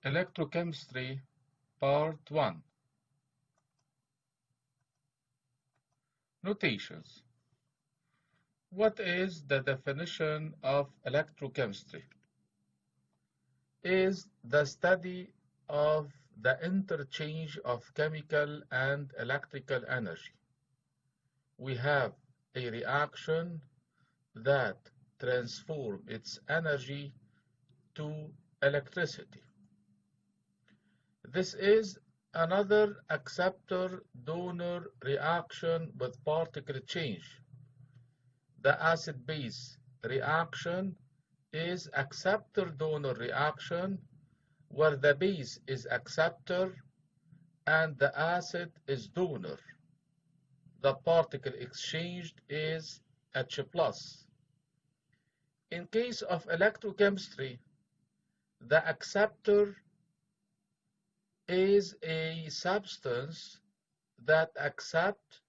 Electrochemistry Part 1. Notations. What is the definition of electrochemistry? Is the study of the interchange of chemical and electrical energy. We have a reaction that transforms its energy to electricity. This is another acceptor-donor reaction with particle change. The acid-base reaction is acceptor-donor reaction where the base is acceptor and the acid is donor. The particle exchanged is H+. In case of electrochemistry, the acceptor is a substance that accepts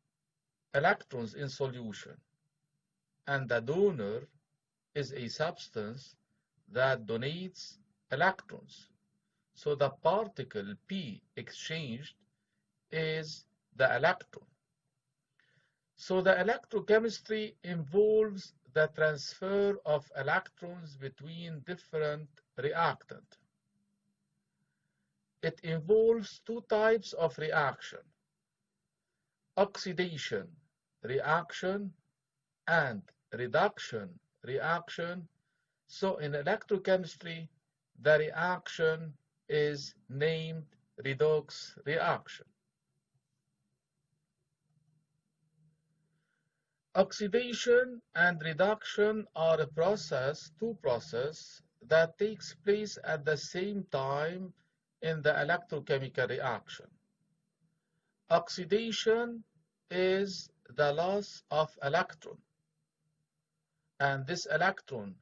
electrons in solution, and the donor is a substance that donates electrons. So the particle P exchanged is the electron. So the electrochemistry involves the transfer of electrons between different reactants. It involves two types of reaction: oxidation reaction and reduction reaction. So in electrochemistry, the reaction is named redox reaction. Oxidation and reduction are two processes that takes place at the same time in the electrochemical reaction. Oxidation is the loss of electron, and this electron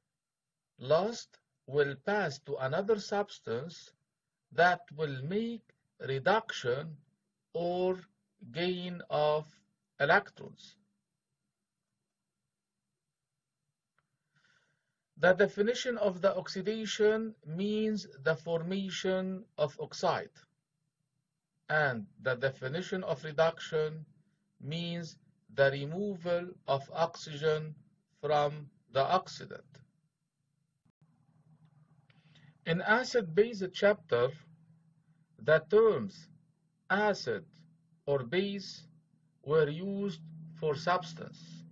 lost will pass to another substance that will make reduction or gain of electrons. The definition of the oxidation means the formation of oxide, and the definition of reduction means the removal of oxygen from the oxidant. In acid-base chapter, the terms acid or base were used for substance,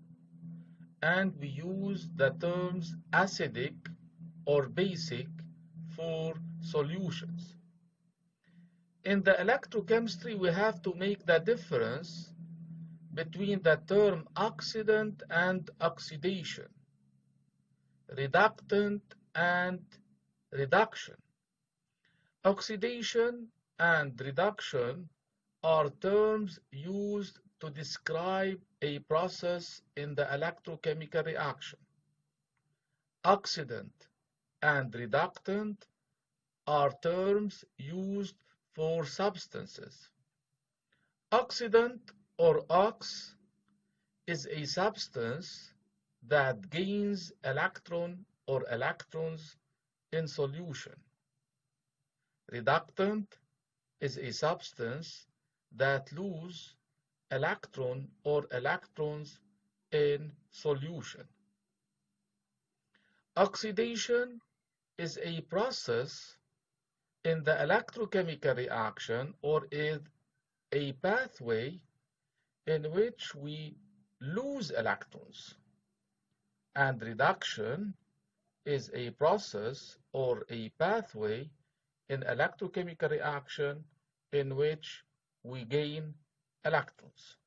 and we use the terms acidic or basic for solutions. In the electrochemistry, we have to make the difference between the term oxidant and oxidation, reductant and reduction. Oxidation and reduction are terms used to describe a process in the electrochemical reaction. Oxidant and reductant are terms used for substances. Oxidant or ox is a substance that gains electron or electrons in solution. Reductant is a substance that loses electron or electrons in solution. Oxidation is a process in the electrochemical reaction or is a pathway in which we lose electrons, and reduction is a process or a pathway in electrochemical reaction in which we gain electrons.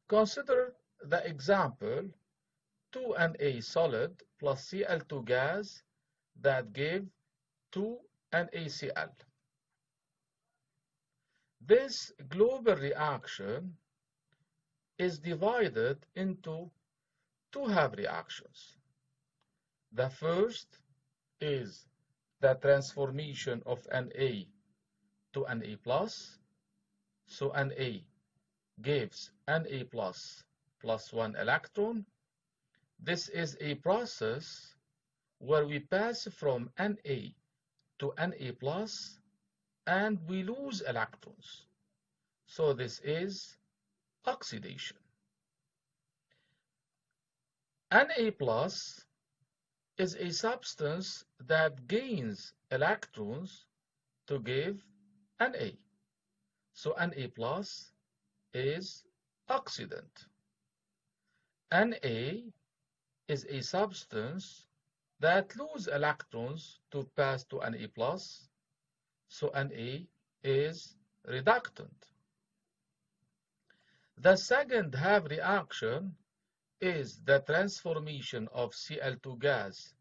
Consider the example 2Na solid plus Cl2 gas that give 2NaCl. This global reaction is divided into two half reactions. The first is the transformation of Na to Na+, so Na gives Na plus 1 electron. This is a process where we pass from Na to Na plus and we lose electrons. So this is oxidation. Na plus is a substance that gains electrons to give Na. So Na plus is oxidant. Na is a substance that loses electrons to pass to Na plus. So Na is reductant. The second half reaction is the transformation of Cl2 gas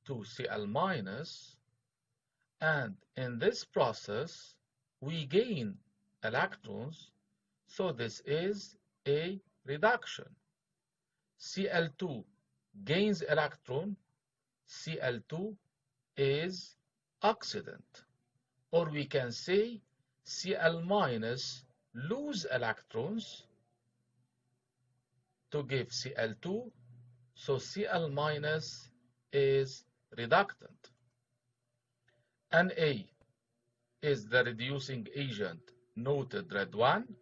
to Cl minus, and in this process we gain electrons, so this is a reduction. Cl2 gains electron, Cl2 is oxidant, or we can say Cl minus lose electrons to give Cl2, so Cl minus is reductant. Na is the reducing agent noted red 1.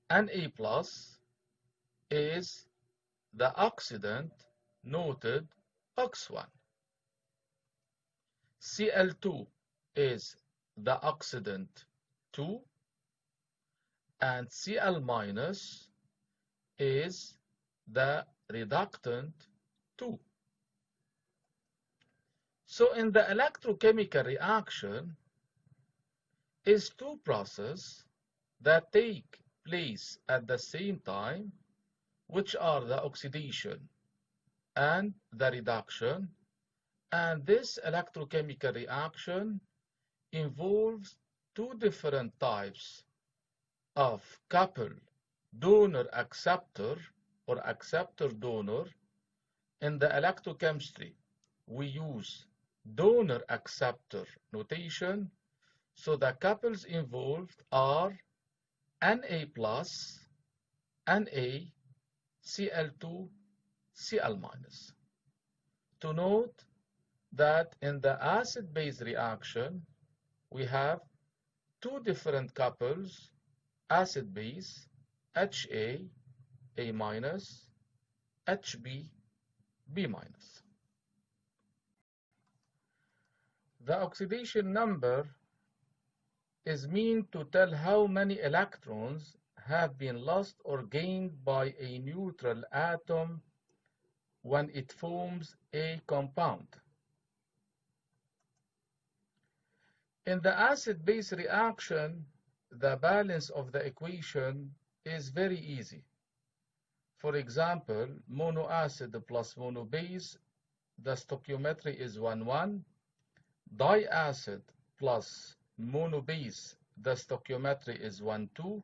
Na plus is the oxidant noted ox 1. Cl2 is the oxidant 2, and Cl minus is the reductant 2. So in the electrochemical reaction is two processes that take place at the same time, which are the oxidation and the reduction, and this electrochemical reaction involves two different types of couple donor-acceptor or acceptor-donor. In the electrochemistry, we use donor-acceptor notation, so the couples involved are Na plus, Na, Cl2, Cl minus. To note that in the acid-base reaction, we have two different couples, acid-base, Ha, A minus, Hb, B minus. The oxidation number is meant to tell how many electrons have been lost or gained by a neutral atom when it forms a compound. In the acid-base reaction, the balance of the equation is very easy. For example, monoacid plus monobase, the stoichiometry is 1,1. Diacid plus monobase, the stoichiometry is 1,2.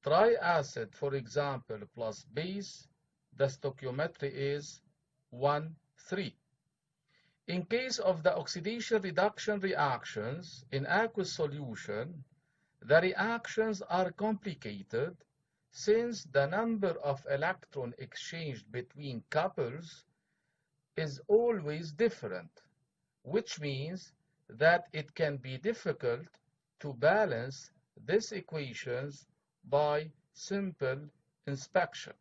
Triacid, for example, plus base, the stoichiometry is 1,3. In case of the oxidation-reduction reactions in aqueous solution, the reactions are complicated since the number of electrons exchanged between couples is always different, which means that it can be difficult to balance these equations by simple inspection.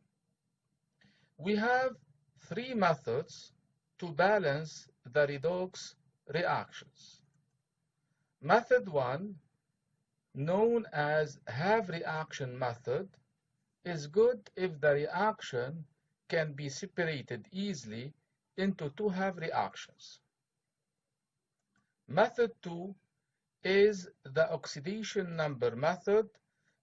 We have three methods to balance the redox reactions. Method 1, known as half reaction method, is good if the reaction can be separated easily into two half reactions. Method 2 is the oxidation number method.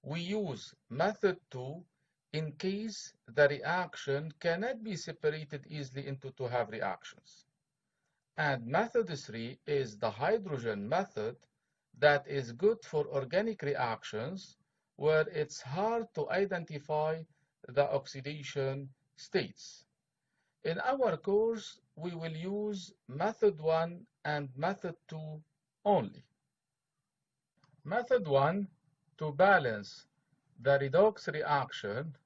We use method 2 in case the reaction cannot be separated easily into two half reactions. And method 3 is the hydrogen method that is good for organic reactions where it's hard to identify the oxidation states. In our course, we will use method 1 and method 2 only. Method 1, to balance the redox reaction,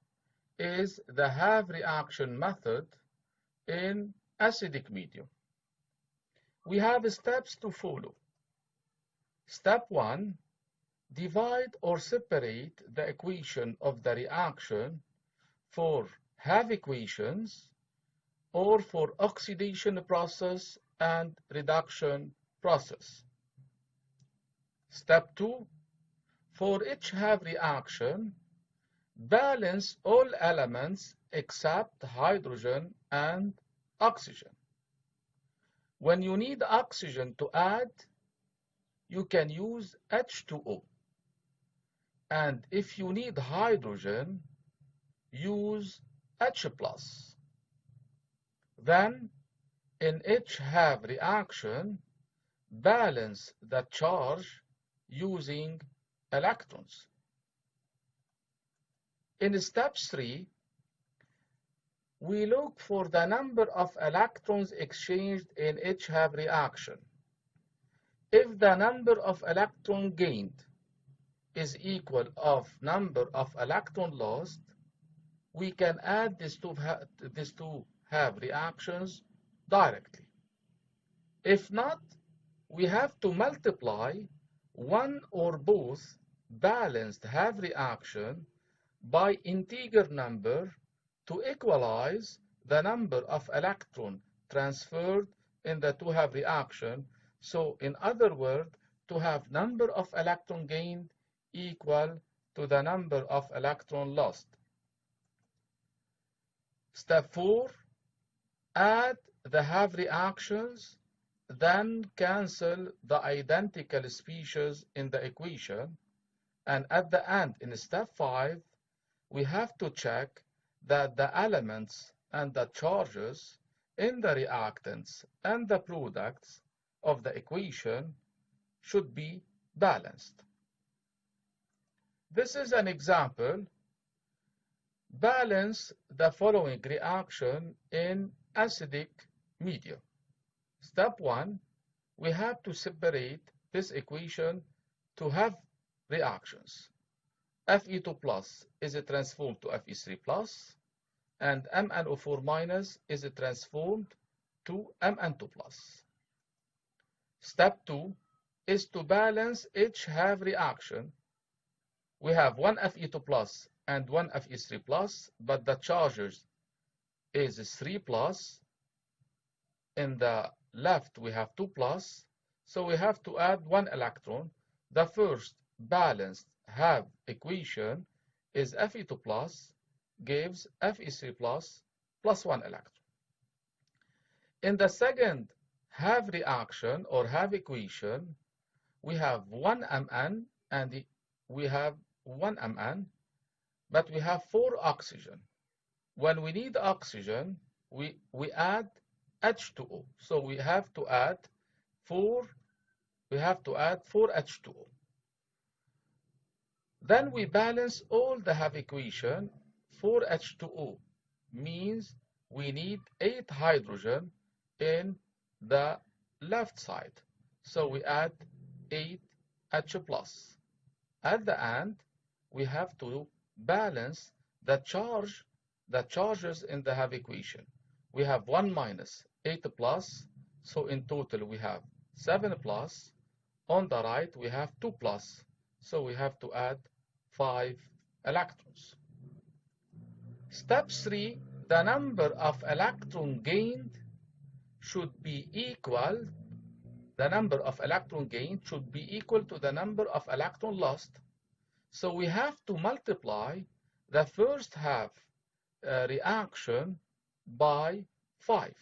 is the half reaction method in acidic medium. We have steps to follow. Step 1. Divide or separate the equation of the reaction for half equations or for oxidation process and reduction process. Step 2. For each half reaction, balance all elements except hydrogen and oxygen. When you need oxygen to add, you can use H2O. And if you need hydrogen, use H+. Then, in each half reaction, balance the charge using electrons. In step 3, we look for the number of electrons exchanged in each half reaction. If the number of electron gained is equal of number of electron lost, we can add these two half reactions directly. If not, we have to multiply one or both balanced half reaction by integer number to equalize the number of electron transferred in the two half reaction. So in other words, to have number of electron gained equal to the number of electron lost. Step 4, add the half reactions, then cancel the identical species in the equation, and at the end, in step 5, we have to check that the elements and the charges in the reactants and the products of the equation should be balanced. This is an example. Balance the following reaction in acidic medium. Step 1, we have to separate this equation to have reactions. Fe2 plus is transformed to Fe3 and MnO4 minus is transformed to Mn2 plus. Step 2 is to balance each half reaction. We have one Fe2 plus and one Fe3 plus, but the charges is 3 plus. In the left we have 2 plus, so we have to add one electron. The first balanced half equation is Fe2 plus gives Fe3 plus 1 electron. In the second half reaction or half equation, we have 1 Mn and we have 1 Mn, but we have 4 oxygen. When we need oxygen, we add H2O. So we have to add 4 H2O. Then we balance all the half equation. 4 H2O means we need 8 hydrogen in the left side. So we add 8 H+. At the end, we have to balance the charges in the half equation. We have 1 minus 8 plus, so in total we have 7 plus. On the right we have 2 plus, so we have to add 5 electrons. Step 3, the number of electron gained should be equal. The number of electron gained should be equal to the number of electron lost. So we have to multiply the first half reaction by 5.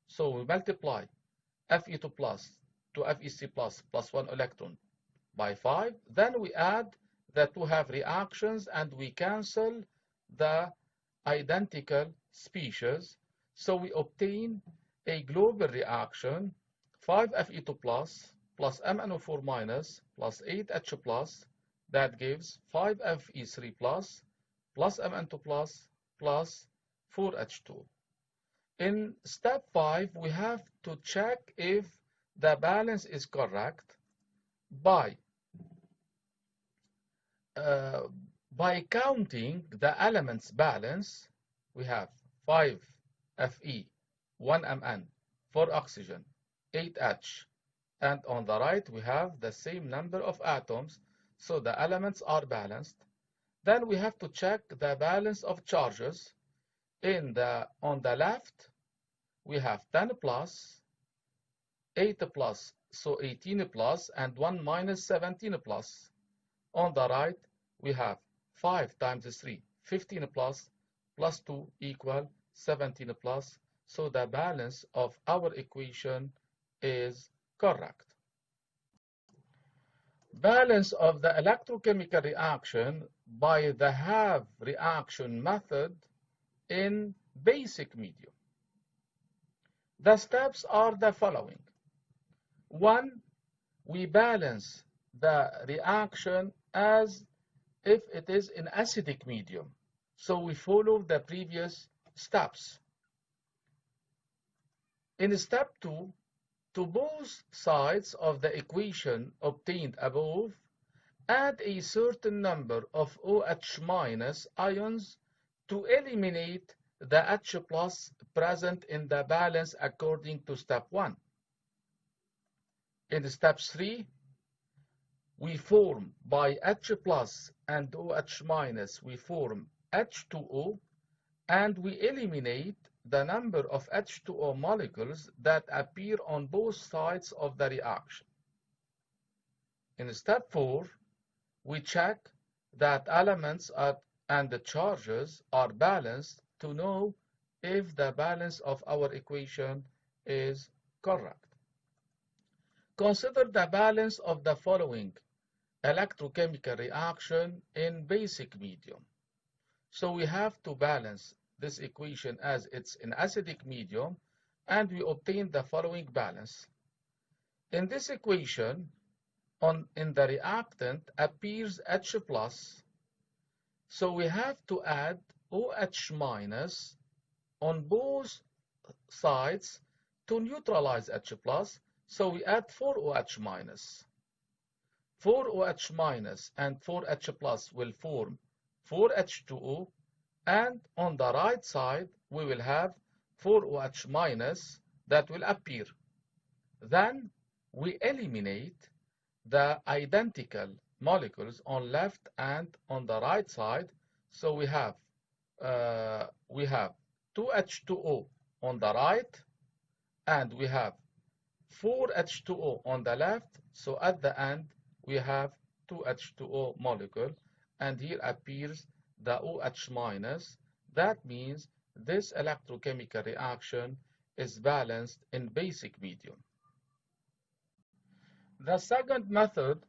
So we multiply Fe2 plus to Fe3 plus 1 electron by 5. Then we add the two half reactions and we cancel the identical species. So we obtain a global reaction 5 Fe2 plus MnO4 minus plus 8 H plus, that gives 5 Fe3 plus Mn2 plus 4 H2. In step 5, we have to check if the balance is correct by counting the elements balance. We have 5 Fe 1 Mn. For oxygen, 8H. And on the right, we have the same number of atoms, so the elements are balanced. Then we have to check the balance of charges. On the left, we have 10 plus, 8 plus, so 18 plus, and 1 minus 17 plus. On the right, we have 5 times 3, 15 plus, plus 2 equal 17 plus. So the balance of our equation is correct. Balance of the electrochemical reaction by the half reaction method in basic medium. The steps are the following. 1. We balance the reaction as if it is in acidic medium. So we follow the previous steps. In step 2, to both sides of the equation obtained above, add a certain number of OH- ions to eliminate the H plus present in the balance according to step 1. In step 3, we form by H plus and OH-, we form H2O, and we eliminate the number of H2O molecules that appear on both sides of the reaction. In step 4, we check that elements and the charges are balanced to know if the balance of our equation is correct. Consider the balance of the following electrochemical reaction in basic medium. So we have to balance this equation as it's in acidic medium, and we obtain the following balance. In this equation, in the reactant appears H plus, so we have to add OH- on both sides to neutralize H plus, so we add 4OH-. 4OH- and 4H plus will form 4H2O, and on the right side we will have 4OH- that will appear. Then we eliminate the identical molecules on left and on the right side, so we have 2H2O on the right, and we have 4H2O on the left, so at the end we have 2H2O molecule, and here appears the OH-. That means this electrochemical reaction is balanced in basic medium. The second method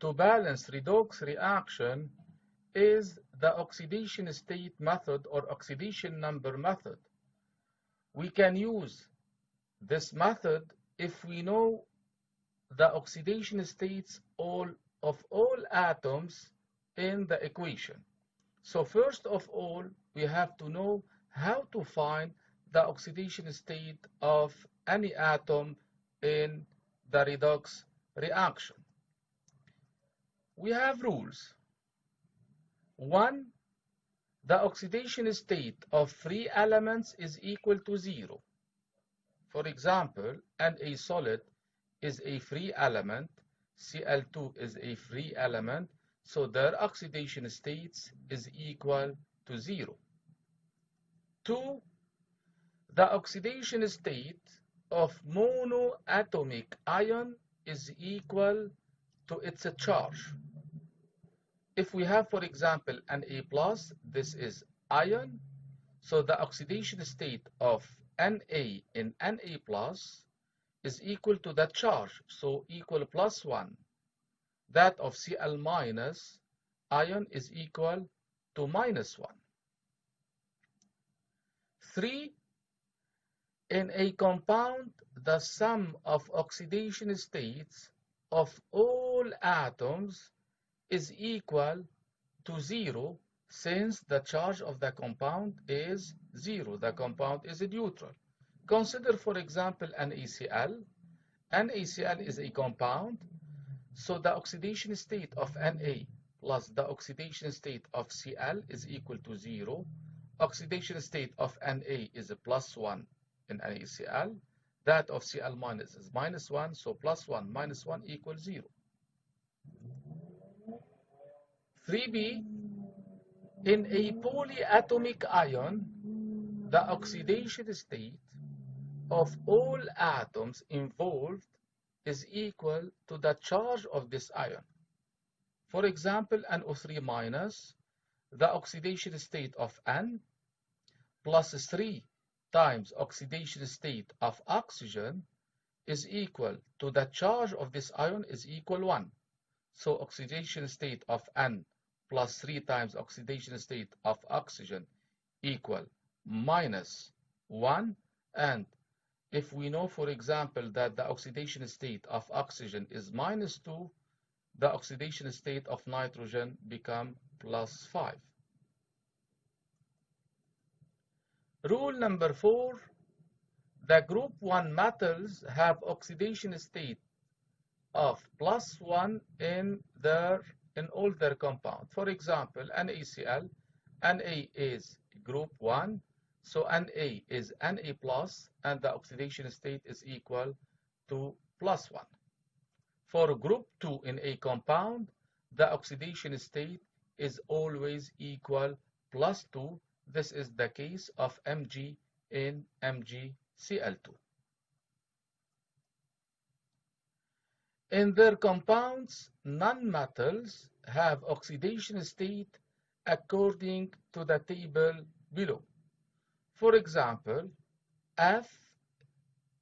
to balance redox reaction is the oxidation state method or oxidation number method. We can use this method if we know the oxidation states of all atoms in the equation. So first of all, we have to know how to find the oxidation state of any atom in the redox reaction. We have rules. 1. The oxidation state of free elements is equal to 0. For example, Na solid is a free element, Cl2 is a free element, so their oxidation states is equal to 0. 2. The oxidation state of monoatomic ion is equal to its charge. If we have, for example, an Na+, this is ion, so the oxidation state of Na in Na+ is equal to the charge, so equal +1. That of Cl- ion is equal to -1. 3. In a compound, the sum of oxidation states of all atoms is equal to 0, since the charge of the compound is 0. The compound is neutral. Consider, for example, NaCl. NaCl is a compound, so the oxidation state of Na plus the oxidation state of Cl is equal to 0. Oxidation state of Na is +1. in NaCl. That of Cl minus is -1, so +1 minus 1 equals 0. 3b, in a polyatomic ion, the oxidation state of all atoms involved is equal to the charge of this ion. For example, NO3 minus, the oxidation state of N plus 3 times oxidation state of oxygen is equal to the charge of this ion is equal 1. So oxidation state of N plus 3 times oxidation state of oxygen equal -1. And if we know, for example, that the oxidation state of oxygen is -2, the oxidation state of nitrogen become +5. Rule number 4, the group 1 metals have oxidation state of +1 in all their compound. For example, NaCl, Na is group 1, so Na is Na plus, and the oxidation state is equal to +1. For group 2 in a compound, the oxidation state is always equal +2. This is the case of Mg in MgCl2. In their compounds, nonmetals have oxidation state according to the table below. For example, F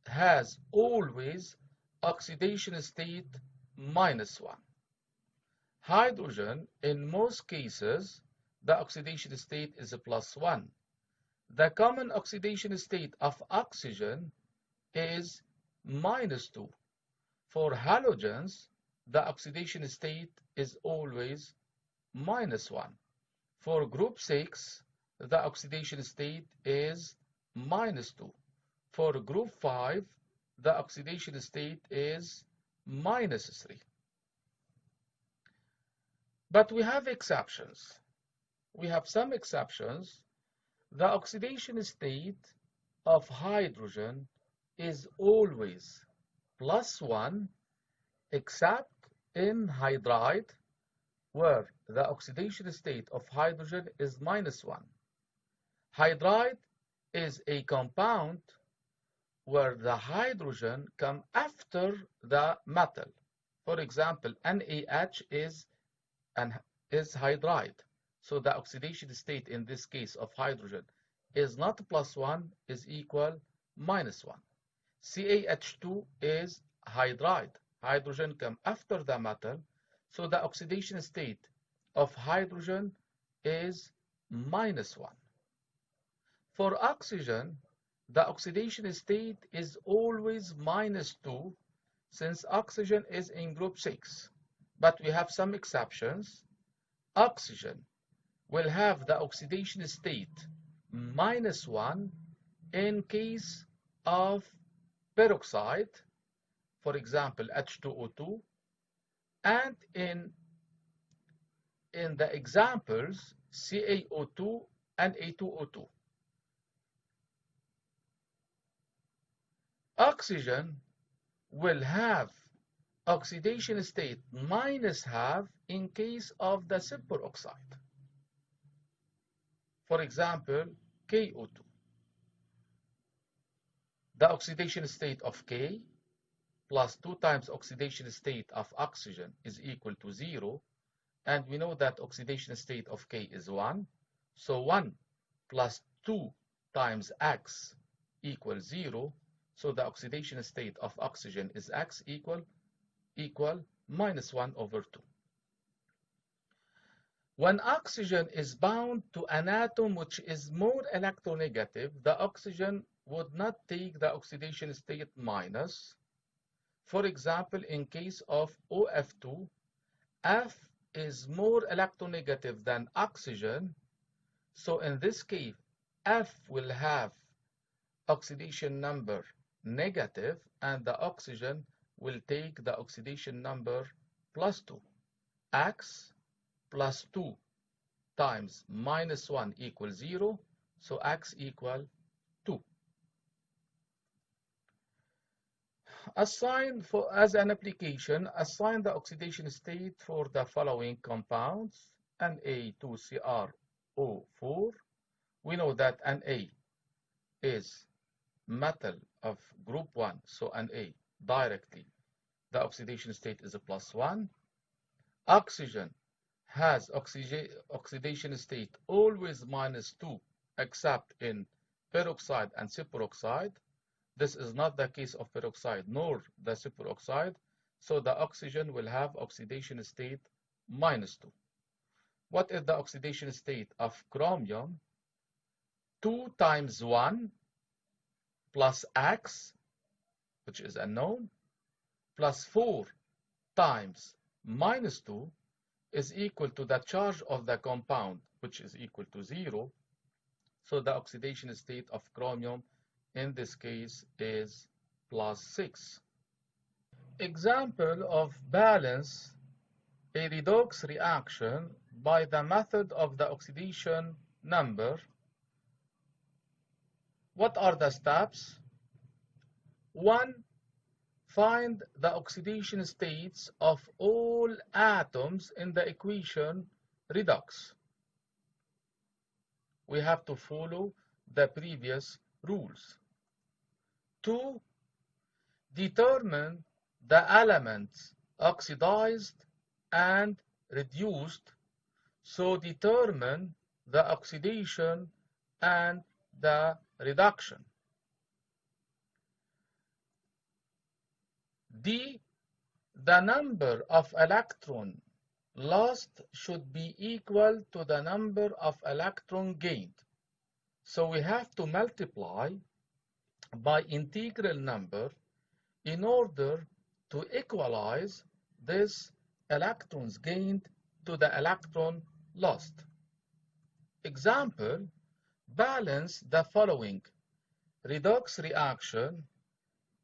has always oxidation state -1. Hydrogen, in most cases, the oxidation state is +1. The common oxidation state of oxygen is -2. For halogens, the oxidation state is always -1. For group 6, the oxidation state is -2. For group 5, the oxidation state is -3. But we have exceptions. We have some exceptions. The oxidation state of hydrogen is always +1, except in hydride, where the oxidation state of hydrogen is -1. Hydride is a compound where the hydrogen comes after the metal. For example, NaH is hydride. So the oxidation state in this case of hydrogen is not +1, is equal -1. CaH2 is hydride. Hydrogen comes after the metal, so the oxidation state of hydrogen is -1. For oxygen, the oxidation state is always -2, since oxygen is in group 6. But we have some exceptions. Oxygen will have the oxidation state -1 in case of peroxide, for example, H2O2, and in the examples CaO2 and A2O2. Oxygen will have oxidation state -half in case of the superoxide. For example, KO2. The oxidation state of K plus 2 times oxidation state of oxygen is equal to 0. And we know that oxidation state of K is 1. So 1 plus 2 times X equals 0. So the oxidation state of oxygen is X equal -1/2. When oxygen is bound to an atom which is more electronegative, the oxygen would not take the oxidation state minus. For example, in case of OF2, F is more electronegative than oxygen. So in this case, F will have oxidation number negative, and the oxygen will take the oxidation number +2. X plus 2 times -1 equals 0, so X equal 2. As an application, assign the oxidation state for the following compounds: Na2CrO4. We know that Na is metal of group 1, so Na directly, the oxidation state is a +1. Oxygen has oxidation state always -2, except in peroxide and superoxide. This is not the case of peroxide nor the superoxide, so the oxygen will have oxidation state -2. What is the oxidation state of chromium? 2 times 1 plus X, which is unknown, plus 4 times -2 is equal to the charge of the compound, which is equal to 0. So the oxidation state of chromium in this case is +6. Example of balance a redox reaction by the method of the oxidation number. What are the steps? 1. Find the oxidation states of all atoms in the equation redox. We have to follow the previous rules. 2. Determine the elements oxidized and reduced. So determine the oxidation and the reduction. D. The number of electrons lost should be equal to the number of electrons gained. So we have to multiply by integral number in order to equalize this electrons gained to the electron lost. Example, balance the following redox reaction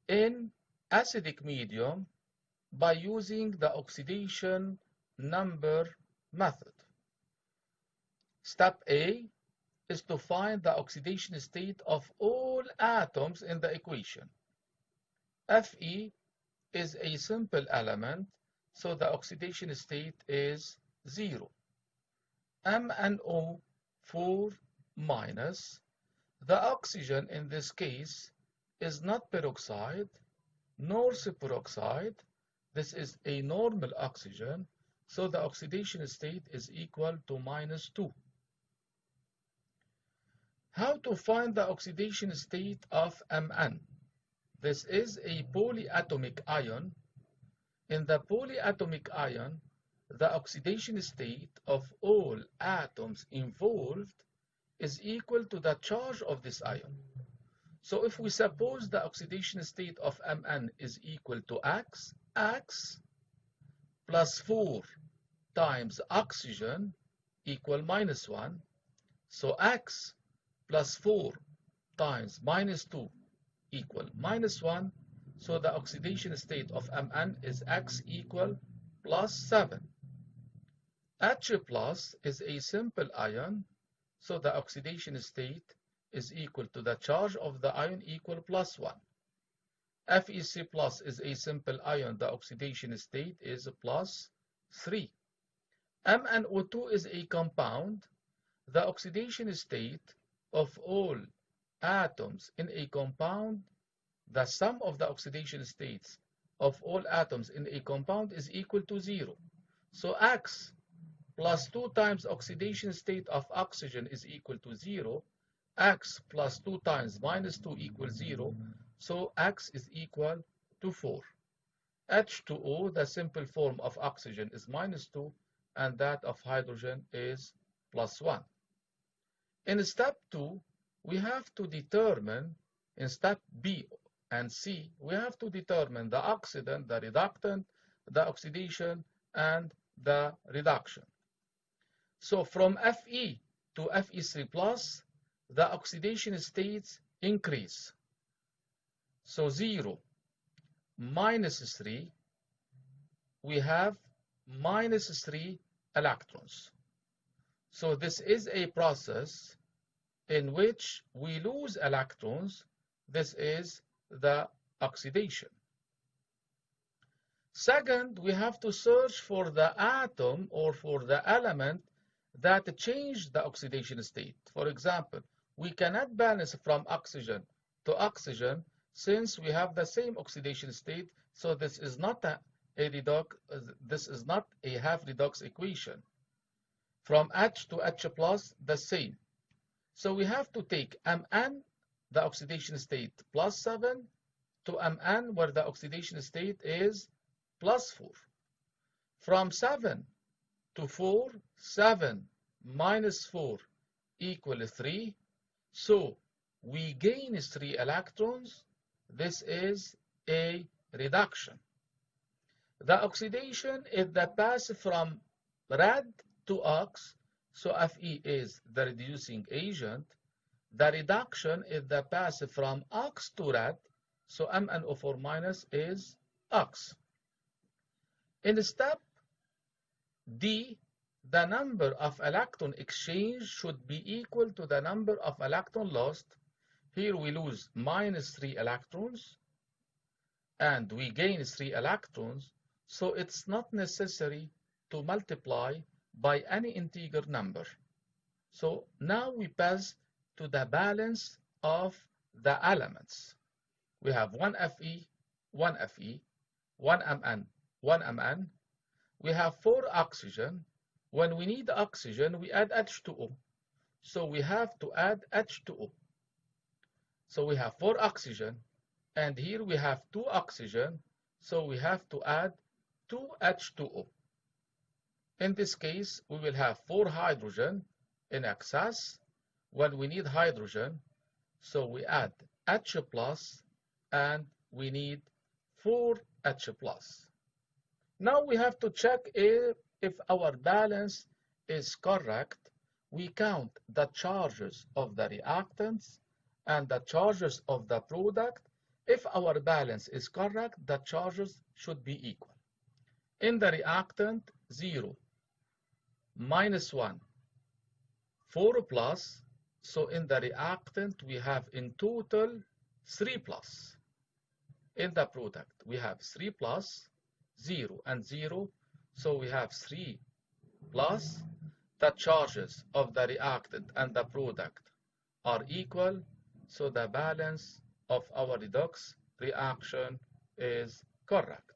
in acidic medium by using the oxidation number method. Step A is to find the oxidation state of all atoms in the equation. Fe is a simple element, so the oxidation state is 0. MnO4 minus, the oxygen in this case is not peroxide nor superoxide. This is a normal oxygen, so the oxidation state is equal to -2. How to find the oxidation state of Mn? This is a polyatomic ion. In the polyatomic ion, the oxidation state of all atoms involved is equal to the charge of this ion. So if we suppose the oxidation state of Mn is equal to X, X plus 4 times oxygen equal -1. So X plus 4 times -2 equal -1. So the oxidation state of Mn is X equal +7. H plus is a simple ion, so the oxidation state is equal to the charge of the ion equal +1. FeC plus is a simple ion, the oxidation state is +3. MnO2 is a compound, the oxidation state of all atoms in a compound, the sum of the oxidation states of all atoms in a compound is equal to 0. So X plus 2 times oxidation state of oxygen is equal to 0. X plus 2 times -2 equals 0. So X is equal to 4. H2O, the simple form of oxygen, is -2, and that of hydrogen is +1. In step 2, we have to determine, in step B and C, we have to determine the oxidant, the reductant, the oxidation, and the reduction. So from Fe to FeC plus, the oxidation states increase. So 0, -3, we have -3 electrons. So this is a process in which we lose electrons. This is the oxidation. Second, we have to search for the atom or for the element that changed the oxidation state. For example, we cannot balance from oxygen to oxygen since we have the same oxidation state, so this is not a half redox equation. From H to H plus, the same. So we have to take Mn, the oxidation state, plus 7, to Mn, where the oxidation state is plus 4. From 7 to 4, 7 minus 4 equals 3. So we gain 3 electrons. This is a reduction. The oxidation is the pass from red to ox, so Fe is the reducing agent. The reduction is the pass from ox to red, so MnO4 minus is ox. In step D, the number of electron exchange should be equal to the number of electron lost. Here we lose minus 3 electrons, and we gain 3 electrons, so it's not necessary to multiply by any integer number. So now we pass to the balance of the elements. We have 1 Fe, 1 Fe, 1 Mn, 1 Mn. We have 4 oxygen. When we need oxygen, we add H2O. So we have to add H2O. So we have 4 oxygen, and here we have 2 oxygen, so we have to add 2 H2O. In this case, we will have 4 hydrogen in excess when we need hydrogen, so we add H plus, and we need 4 H plus. Now we have to check if our balance is correct. We count the charges of the reactants and the charges of the product. If our balance is correct, the charges should be equal. In the reactant, 0, minus 1, 4 plus. So in the reactant, we have in total 3 plus. In the product, we have 3 plus, 0 and 0. So we have 3 plus. The charges of the reactant and the product are equal. So the balance of our redox reaction is correct.